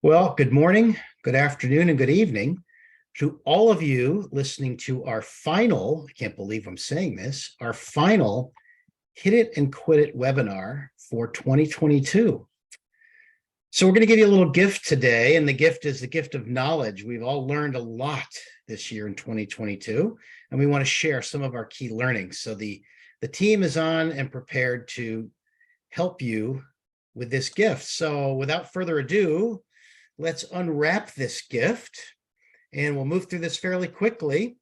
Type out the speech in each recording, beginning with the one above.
Well, good morning, good afternoon, and good evening to all of you listening to our final, I can't believe I'm saying this, our final Hit It and Quit It webinar for 2022. So we're going to give you a little gift today, and the gift is the gift of knowledge. We've all learned a lot this year in 2022, and we want to share some of our key learnings. So the team is on and prepared to help you with this gift. So without further ado, let's unwrap this gift, and we'll move through this fairly quickly.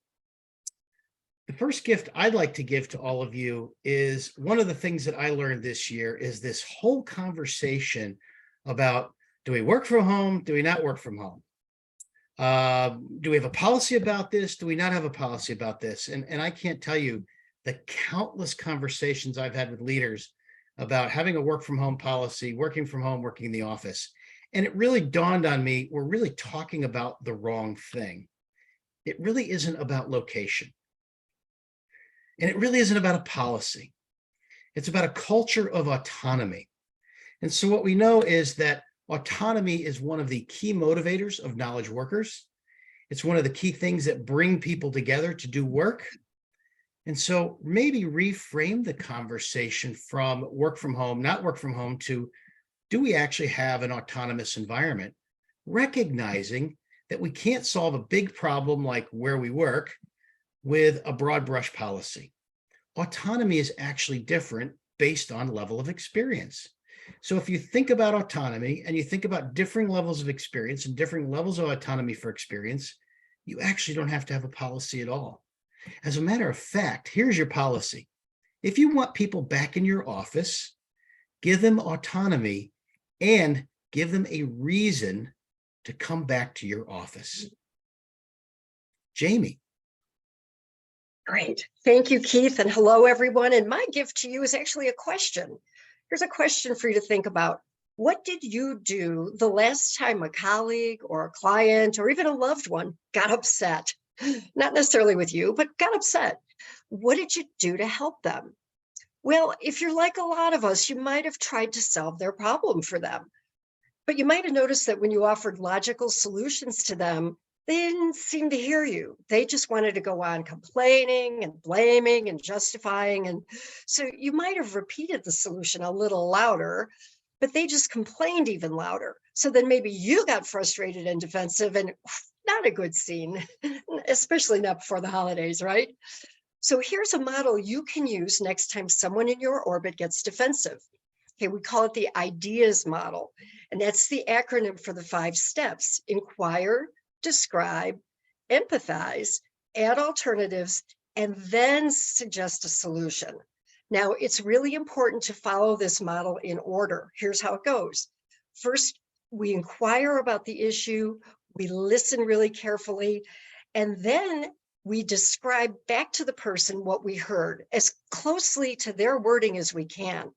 The first gift I'd like to give to all of you is one of the things that I learned this year is this whole conversation about, do we work from home? Do we not work from home? Do we have a policy about this? Do we not have a policy about this? And I can't tell you the countless conversations I've had with leaders about having a work from home policy, working from home, working in the office. And it really dawned on me, we're really talking about the wrong thing. It really isn't about location. And it really isn't about a policy. It's about a culture of autonomy. And so what we know is that autonomy is one of the key motivators of knowledge workers. It's one of the key things that bring people together to do work. And so maybe reframe the conversation from work from home, not work from home, to do we actually have an autonomous environment, recognizing that we can't solve a big problem like where we work with a broad brush policy. Autonomy is actually different based on level of experience. So if you think about autonomy and you think about differing levels of experience and differing levels of autonomy for experience, you actually don't have to have a policy at all. As a matter of fact, here's your policy. If you want people back in your office, give them autonomy and give them a reason to come back to your office. Jamie. Great. Thank you, Keith. And hello, everyone. And my gift to you is actually a question. Here's a question for you to think about. What did you do the last time a colleague or a client or even a loved one got upset? Not necessarily with you, but got upset. What did you do to help them? Well, if you're like a lot of us, you might have tried to solve their problem for them. But you might have noticed that when you offered logical solutions to them, they didn't seem to hear you. They just wanted to go on complaining and blaming and justifying. And so you might have repeated the solution a little louder, but they just complained even louder. So then maybe you got frustrated and defensive, and not a good scene, especially not before the holidays, right? So here's a model you can use next time someone in your orbit gets defensive. Okay, we call it the IDEAS model, and that's the acronym for the 5 steps: inquire, describe, empathize, add alternatives, and then suggest a solution. Now, it's really important to follow this model in order. Here's how it goes. First, we inquire about the issue, we listen really carefully, and then we describe back to the person what we heard as closely to their wording as we can.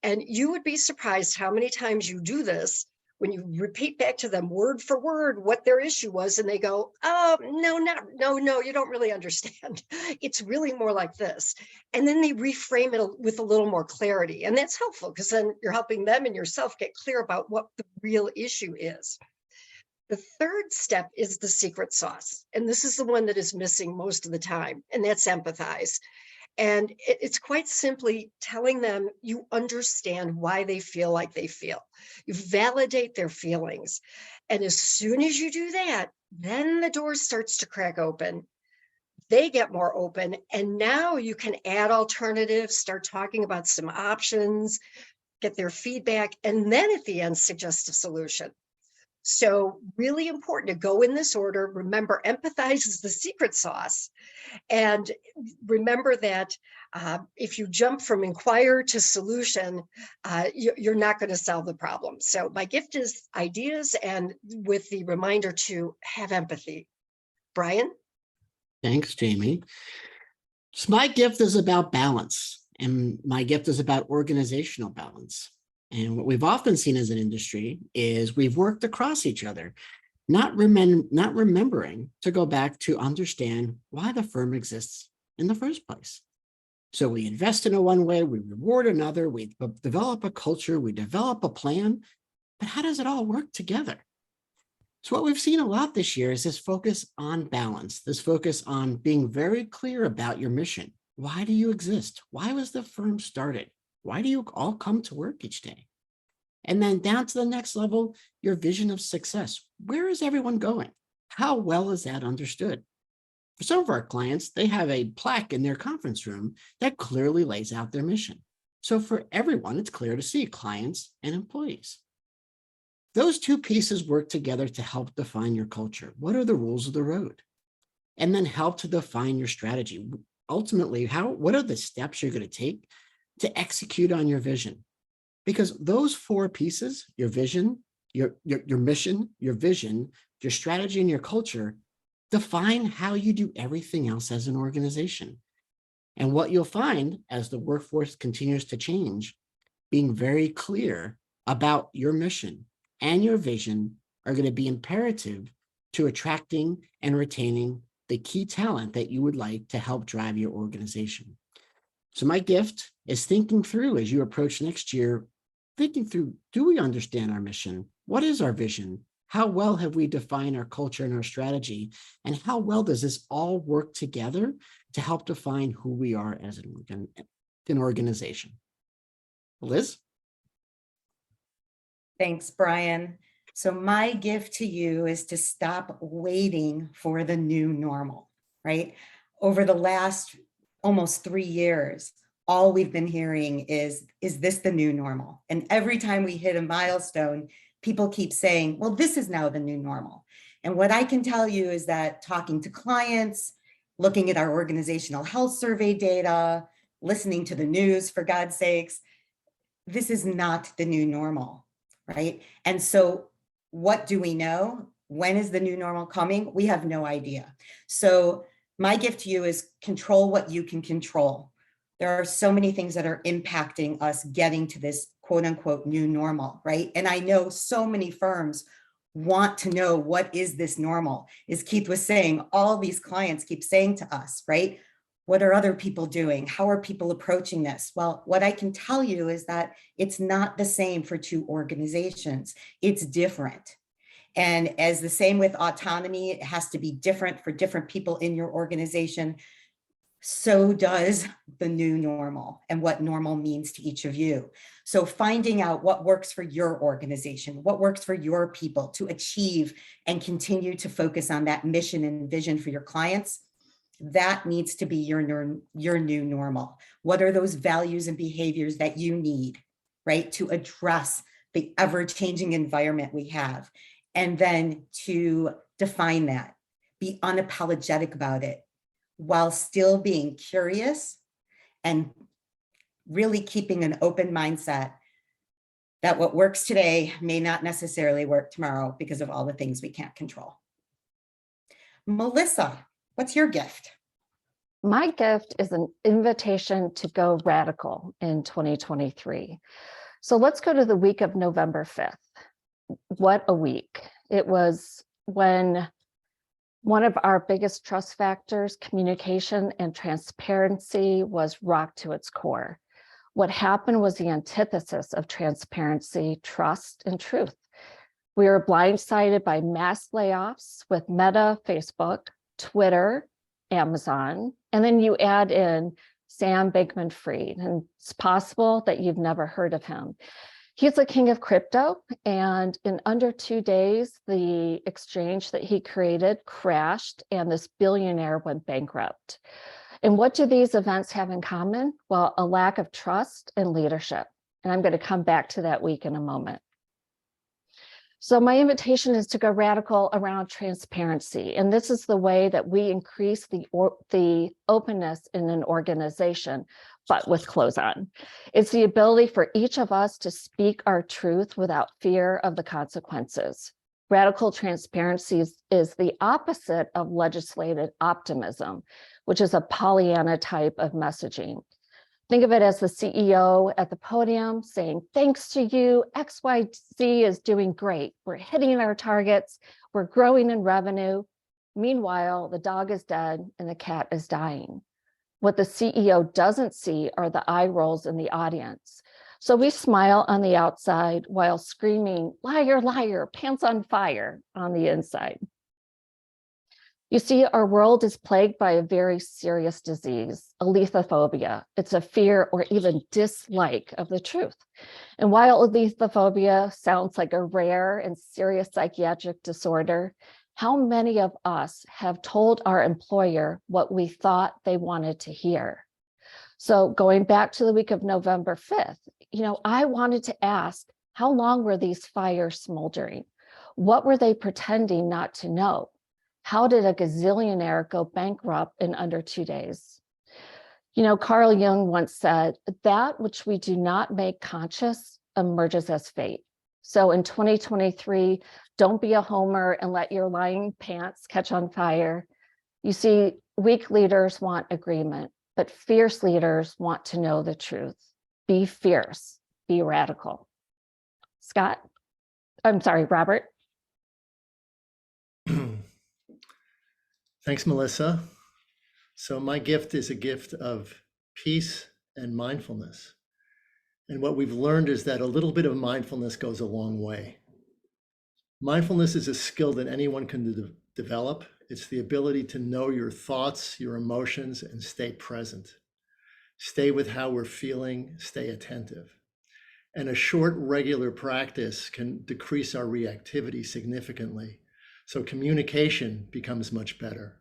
And you would be surprised how many times you do this when you repeat back to them word for word what their issue was, and they go, oh, no, you don't really understand. It's really more like this. And then they reframe it with a little more clarity. And that's helpful because then you're helping them and yourself get clear about what the real issue is. The third step is the secret sauce. And this is the one that is missing most of the time, and that's empathize. And it's quite simply telling them you understand why they feel like they feel. You validate their feelings. And as soon as you do that, then the door starts to crack open. They get more open. And now you can add alternatives, start talking about some options, get their feedback, and then at the end, suggest a solution. So really important to go in this order. Remember, empathize is the secret sauce. And remember that if you jump from inquire to solution, you're not going to solve the problem. So my gift is ideas, and with the reminder to have empathy. Brian? Thanks, Jamie. So my gift is about balance, and my gift is about organizational balance. And what we've often seen as an industry is we've worked across each other, not remembering to go back to understand why the firm exists in the first place. So we invest in a one way, we reward another, we develop a culture, we develop a plan, but how does it all work together? So what we've seen a lot this year is this focus on balance, this focus on being very clear about your mission. Why do you exist? Why was the firm started? Why do you all come to work each day? And then down to the next level, your vision of success. Where is everyone going? How well is that understood? For some of our clients, they have a plaque in their conference room that clearly lays out their mission. So for everyone, it's clear to see, clients and employees. Those two pieces work together to help define your culture. What are the rules of the road? And then help to define your strategy. Ultimately, what are the steps you're going to take to execute on your vision? Because those four pieces, your vision, your mission, your vision, your strategy, and your culture, define how you do everything else as an organization. And what you'll find as the workforce continues to change, being very clear about your mission and your vision are going to be imperative to attracting and retaining the key talent that you would like to help drive your organization. So my gift is thinking through as you approach next year, thinking through, do we understand our mission? What is our vision? How well have we defined our culture and our strategy? And how well does this all work together to help define who we are as an organization? Liz? Thanks, Brian. So my gift to you is to stop waiting for the new normal, right? Over the last almost 3 years, all we've been hearing is this the new normal? And every time we hit a milestone, people keep saying, well, this is now the new normal. And what I can tell you is that talking to clients, looking at our organizational health survey data, listening to the news, for God's sakes, this is not the new normal, right? And so what do we know? When is the new normal coming? We have no idea. So my gift to you is control what you can control. There are so many things that are impacting us getting to this quote unquote new normal, right? And I know so many firms want to know, what is this normal? As Keith was saying, all these clients keep saying to us, right? What are other people doing? How are people approaching this? Well, what I can tell you is that it's not the same for two organizations. It's different. And as the same with autonomy, it has to be different for different people in your organization. So does the new normal and what normal means to each of you. So finding out what works for your organization, what works for your people to achieve and continue to focus on that mission and vision for your clients, that needs to be your new normal. What are those values and behaviors that you need, right, to address the ever-changing environment we have? And then to define that, be unapologetic about it, while still being curious and really keeping an open mindset that what works today may not necessarily work tomorrow because of all the things we can't control. Melissa, what's your gift? My gift is an invitation to go radical in 2023. So let's go to the week of November 5th. What a week. It was when one of our biggest trust factors, communication and transparency, was rocked to its core. What happened was the antithesis of transparency, trust, and truth. We were blindsided by mass layoffs with Meta, Facebook, Twitter, Amazon, and then you add in Sam Bankman-Fried, and it's possible that you've never heard of him. He's the king of crypto, and in under 2 days, the exchange that he created crashed, and this billionaire went bankrupt. And what do these events have in common? Well, a lack of trust and leadership. And I'm going to come back to that week in a moment. So my invitation is to go radical around transparency. And this is the way that we increase the openness in an organization, but with clothes on. It's the ability for each of us to speak our truth without fear of the consequences. Radical transparency is the opposite of legislated optimism, which is a Pollyanna type of messaging. Think of it as the CEO at the podium saying, thanks to you, XYZ is doing great. We're hitting our targets. We're growing in revenue. Meanwhile, the dog is dead and the cat is dying. What the CEO doesn't see are the eye rolls in the audience. So we smile on the outside while screaming, liar, liar, pants on fire on the inside. You see, our world is plagued by a very serious disease, alethiophobia. It's a fear or even dislike of the truth. And while alethiophobia sounds like a rare and serious psychiatric disorder, how many of us have told our employer what we thought they wanted to hear? So going back to the week of November 5th, I wanted to ask, how long were these fires smoldering? What were they pretending not to know? How did a gazillionaire go bankrupt in under 2 days? Carl Jung once said, that which we do not make conscious emerges as fate. So in 2023, don't be a homer and let your lying pants catch on fire. You see, weak leaders want agreement, but fierce leaders want to know the truth. Be fierce, be radical. Robert. Thanks, Melissa. So my gift is a gift of peace and mindfulness. And what we've learned is that a little bit of mindfulness goes a long way. Mindfulness is a skill that anyone can develop. It's the ability to know your thoughts, your emotions, and stay present. Stay with how we're feeling, stay attentive. And a short, regular practice can decrease our reactivity significantly. So communication becomes much better.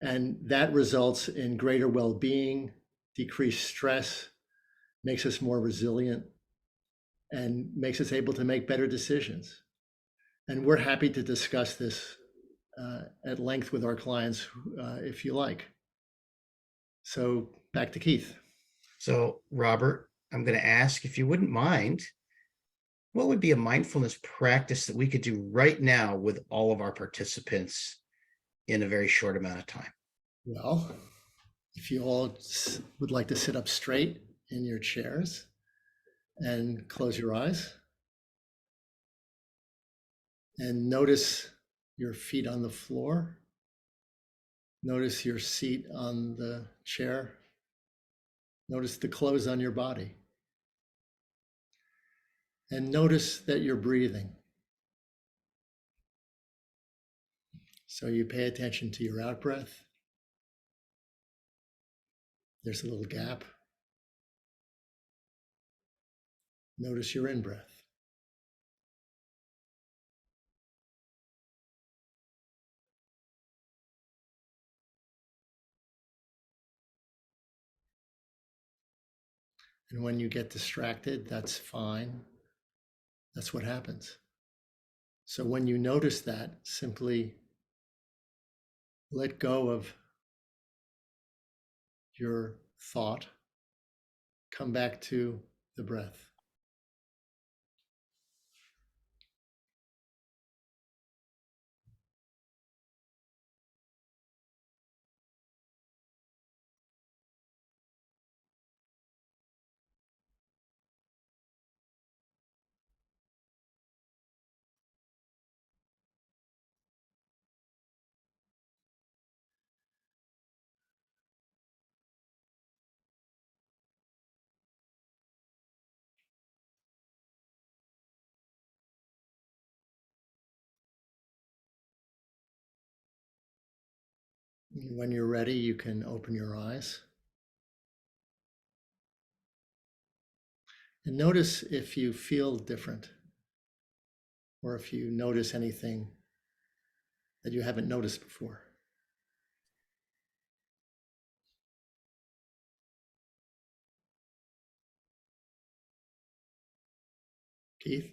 And that results in greater well-being, decreased stress, makes us more resilient, and makes us able to make better decisions. And we're happy to discuss this at length with our clients if you like. So back to Keith. So Robert, I'm going to ask if you wouldn't mind, what would be a mindfulness practice that we could do right now with all of our participants in a very short amount of time? Well, if you all would like to sit up straight in your chairs and close your eyes and notice your feet on the floor. Notice your seat on the chair. Notice the clothes on your body. And notice that you're breathing. So you pay attention to your out breath. There's a little gap. Notice your in breath. And when you get distracted, that's fine. That's what happens. So when you notice that, simply let go of your thought. Come back to the breath. When you're ready, you can open your eyes. And notice if you feel different or if you notice anything that you haven't noticed before. Keith?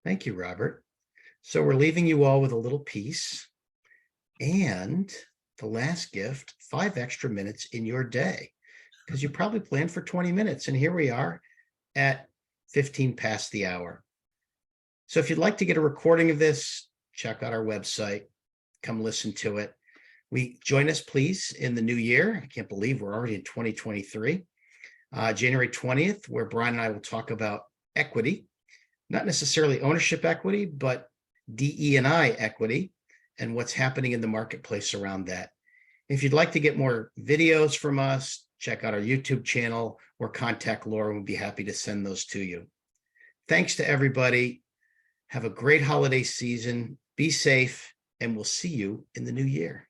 Thank you, Robert. So we're leaving you all with a little piece and the last gift, 5 extra minutes in your day, because you probably planned for 20 minutes. And here we are at 15 past the hour. So if you'd like to get a recording of this, check out our website, come listen to it. Join us, please, in the new year. I can't believe we're already in 2023, January 20th, where Brian and I will talk about equity, not necessarily ownership equity, but DE&I equity and what's happening in the marketplace around that. If you'd like to get more videos from us, check out our YouTube channel or contact Laura. We'll be happy to send those to you. Thanks to everybody. Have a great holiday season. Be safe, and we'll see you in the new year.